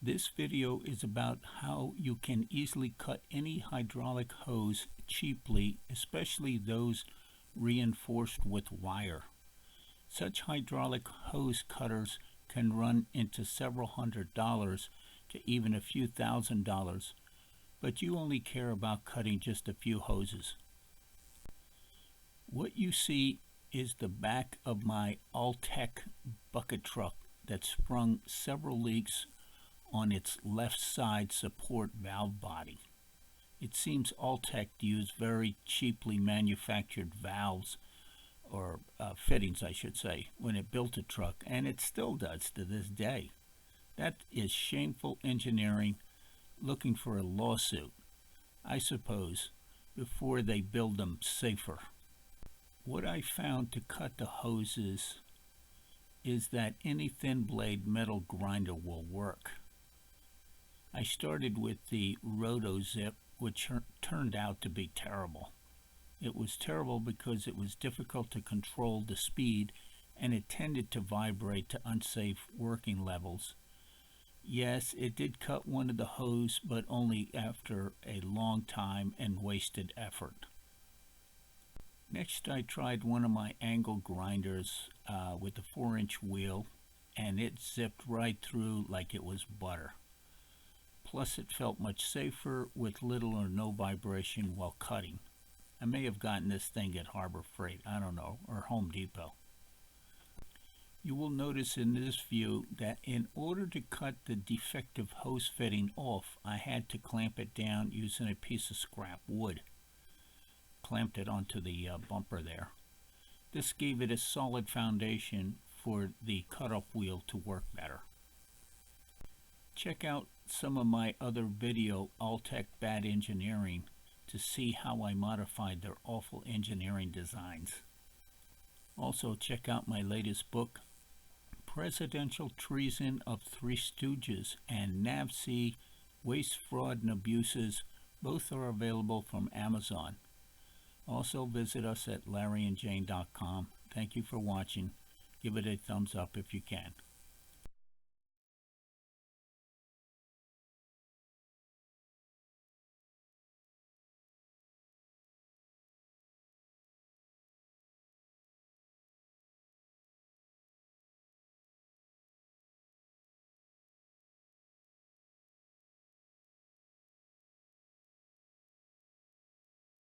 This video is about how you can easily cut any hydraulic hose cheaply, especially those reinforced with wire. Such hydraulic hose cutters can run into several $100s to even a few $1,000s, but you only care about cutting just a few hoses. What you see is the back of my Altec bucket truck that sprung several leaks on its left side support valve body. It seems Altec used very cheaply manufactured valves, or fittings I should say, when it built a truck, and it still does to this day. That is shameful engineering looking for a lawsuit, I suppose, before they build them safer. What I found to cut the hoses is that any thin blade metal grinder will work. I started with the RotoZip, which turned out to be terrible. It was terrible because it was difficult to control the speed and it tended to vibrate to unsafe working levels. Yes, it did cut one of the hose, but only after a long time and wasted effort. Next, I tried one of my angle grinders with a 4-inch wheel, and it zipped right through like it was butter. Plus, it felt much safer with little or no vibration while cutting. I may have gotten this thing at Harbor Freight, I don't know, or Home Depot. You will notice in this view that in order to cut the defective hose fitting off, I had to clamp it down using a piece of scrap wood. Clamped it onto the bumper there. This gave it a solid foundation for the cutoff wheel to work better. Check out some of my other video, Altec Bad Engineering, to see how I modified their awful engineering designs. Also check out my latest book, Presidential Treason of Three Stooges and NAVSEA, Waste, Fraud, and Abuses. Both are available from Amazon. Also visit us at larryandjane.com. Thank you for watching. Give it a thumbs up if you can.